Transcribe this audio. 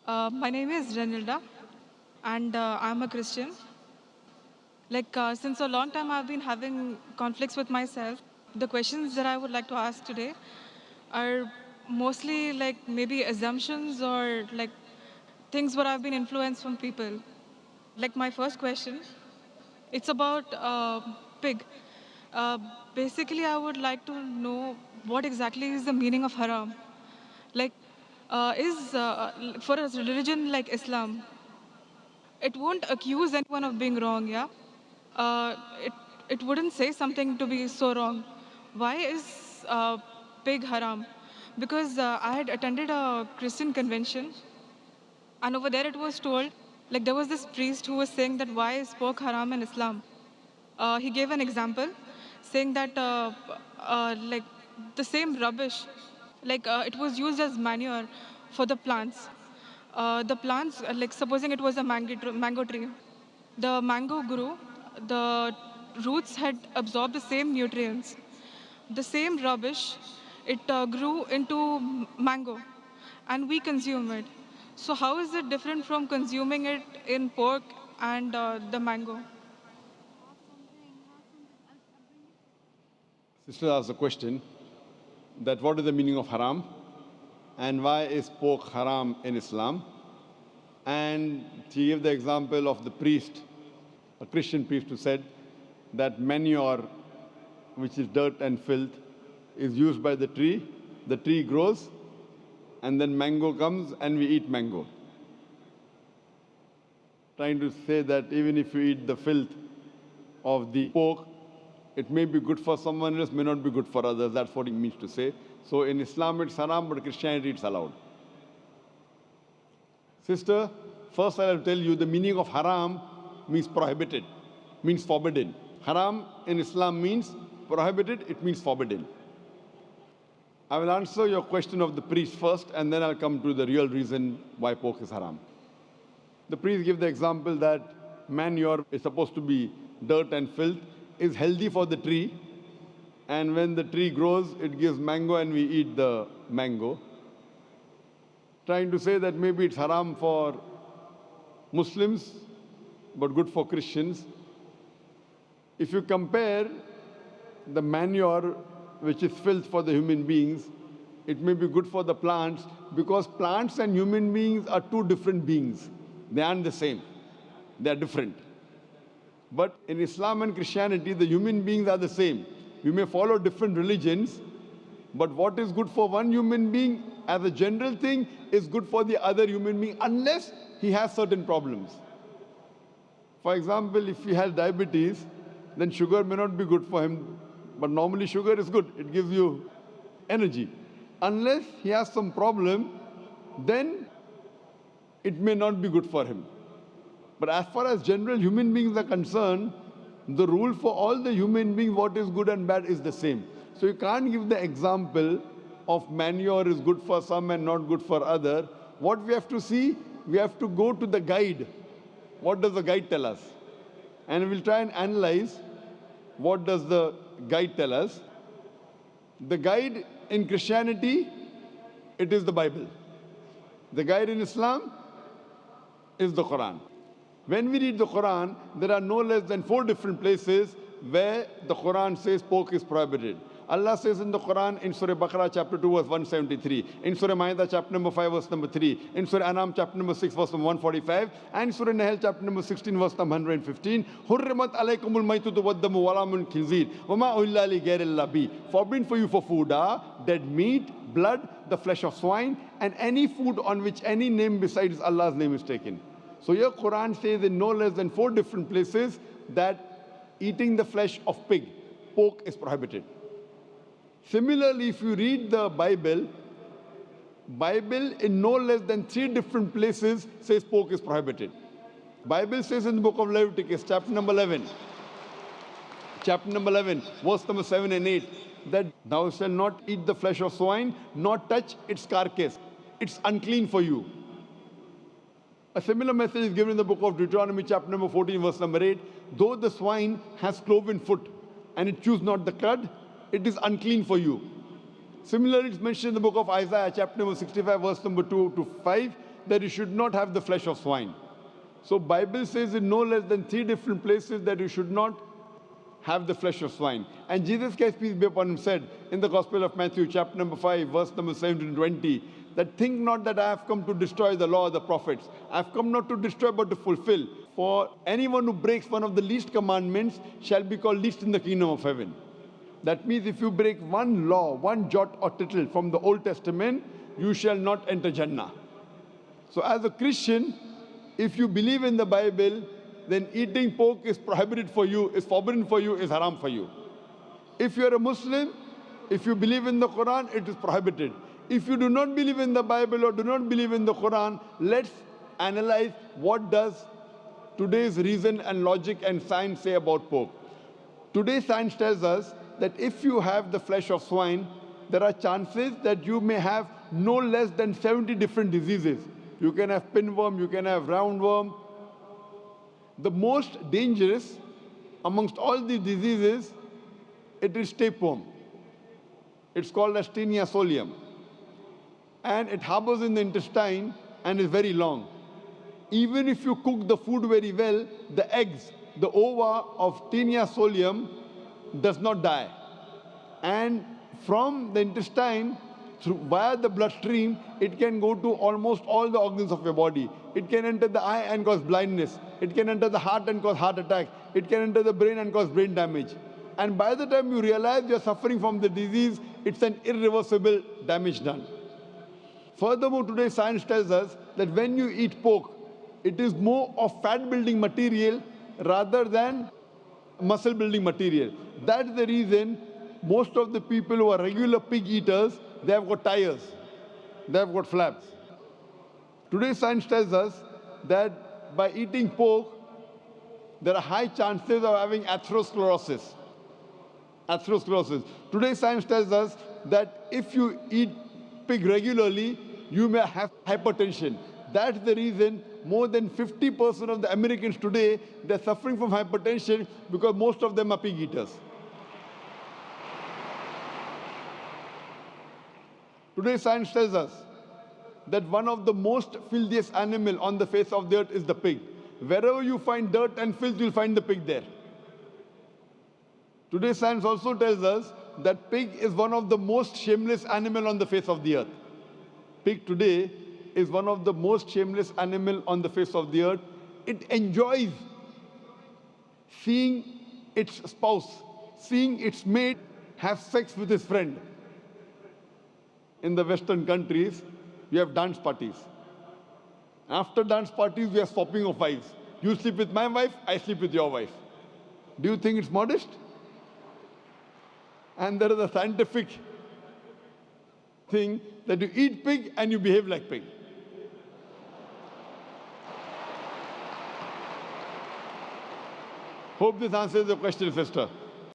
My name is Rinida, and I'm a Christian. Since a long time, I've been having conflicts with myself. The questions that I would like to ask today are mostly like maybe assumptions or like things where I've been influenced from people. Like my first question, it's about pig. Uh, Basically, I would like to know what exactly is the meaning of haram. Like, is for a religion like Islam, it won't accuse anyone of being wrong, yeah? Uh, it, it wouldn't say something to be so wrong. Why is pig haram? Because I had attended a Christian convention, and over there it was told, like there was this priest who was saying that why is pork haram in Islam. He gave an example, saying that like the same rubbish, it was used as manure for the plants. The plants, like supposing it was a mango tree, the mango grew, the roots had absorbed the same nutrients, the same rubbish, it grew into mango, and we consume it. So how is it different from consuming it in pork and the mango? Sister asked a question that what is the meaning of haram and why is pork haram in Islam? And she gave the example of the priest, a Christian priest who said that manure, which is dirt and filth, is used by the tree grows, and then mango comes and we eat mango. Trying to say that even if you eat the filth of the pork, it may be good for someone else, may not be good for others. That's what it means to say. So in Islam it's haram, but Christianity it's allowed. Sister, first I'll tell you the meaning of haram means prohibited, means forbidden. Haram in Islam means prohibited, it means forbidden. I will answer your question of the priest first, and then I'll come to the real reason why pork is haram. The priest gave the example that manure is supposed to be dirt and filth, is healthy for the tree, and when the tree grows, it gives mango and we eat the mango. Trying to say that maybe it's haram for Muslims, but good for Christians. If you compare the manure, which is filth for the human beings, it may be good for the plants, because plants and human beings are two different beings. They aren't the same. They are different. But in Islam and Christianity, the human beings are the same. We may follow different religions, but what is good for one human being as a general thing is good for the other human being, unless he has certain problems. For example, if he has diabetes, then sugar may not be good for him, but normally sugar is good. It gives you energy. Unless he has some problem, then it may not be good for him. But as far as general human beings are concerned, the rule for all the human beings, what is good and bad, is the same. So you can't give the example of manure is good for some and not good for other. What we have to see, we have to go to the guide. What does the guide tell us? And we'll try and analyze what does the guide tell us. The guide in Christianity, it is the Bible. The guide in Islam is the Quran. When we read the Quran, there are no less than 4 different places where the Quran says pork is prohibited. Allah says in the Quran in Surah Baqarah chapter 2 verse 173, in Surah Ma'idah chapter number 5 verse number 3, in Surah Anam chapter number 6 verse number 145, and Surah Nahl chapter number 16 verse number 115, Hurrimat alaykumul maytutu waddamu walamun khinzir, wama uhilla li ghayril bi. Forbidden for you for food are dead meat, blood, the flesh of swine, and any food on which any name besides Allah's name is taken. So your Quran says in no less than 4 different places that eating the flesh of pig, pork, is prohibited. Similarly, if you read the Bible in no less than 3 different places says pork is prohibited. Bible says in the book of Leviticus, chapter number 11, verse number 7 and 8, that thou shalt not eat the flesh of swine, nor touch its carcass. It's unclean for you. A similar message is given in the book of Deuteronomy, chapter number 14, verse number 8. Though the swine has cloven foot and it chews not the cud, it is unclean for you. Similarly, it's mentioned in the book of Isaiah, chapter number 65, verse number 2 to 5, that you should not have the flesh of swine. So Bible says in no less than 3 different places that you should not have the flesh of swine. And Jesus Christ, peace be upon him, said in the Gospel of Matthew, chapter number 5, verse number 17 to 20, that think not that I have come to destroy the law of the prophets. I have come not to destroy but to fulfill. For anyone who breaks one of the least commandments shall be called least in the kingdom of heaven. That means if you break one law, one jot or tittle from the Old Testament, you shall not enter Jannah. So as a Christian, if you believe in the Bible, then eating pork is prohibited for you, is forbidden for you, is haram for you. If you are a Muslim, if you believe in the Quran, it is prohibited. If you do not believe in the Bible or do not believe in the Quran, let's analyze what does today's reason and logic and science say about pork. Today's science tells us that if you have the flesh of swine, there are chances that you may have no less than 70 different diseases. You can have pinworm, you can have roundworm. The most dangerous amongst all these diseases, it is tapeworm. It's called as Taenia solium. And it harbors in the intestine and is very long. Even if you cook the food very well, the eggs, the ova of Taenia solium does not die. And from the intestine, via the bloodstream, it can go to almost all the organs of your body. It can enter the eye and cause blindness. It can enter the heart and cause heart attack. It can enter the brain and cause brain damage. And by the time you realize you're suffering from the disease, it's an irreversible damage done. Furthermore, today science tells us that when you eat pork, it is more of fat-building material rather than muscle-building material. That's the reason most of the people who are regular pig eaters, they have got tires, they have got flaps. Today science tells us that by eating pork, there are high chances of having atherosclerosis. Today science tells us that if you eat pig regularly, you may have hypertension. That's the reason more than 50% of the Americans today, they're suffering from hypertension because most of them are pig eaters. Today science tells us that one of the most filthiest animal on the face of the earth is the pig. Wherever you find dirt and filth, you'll find the pig there. Today science also tells us that pig is one of the most shameless animal on the face of the earth. Pig today is one of the most shameless animal on the face of the earth. It enjoys seeing its spouse, seeing its mate have sex with his friend. In the Western countries, we have dance parties. After dance parties, we are swapping of wives. You sleep with my wife, I sleep with your wife. Do you think it's modest? And there is a scientific thing that you eat pig and you behave like pig. Hope this answers your question, sister.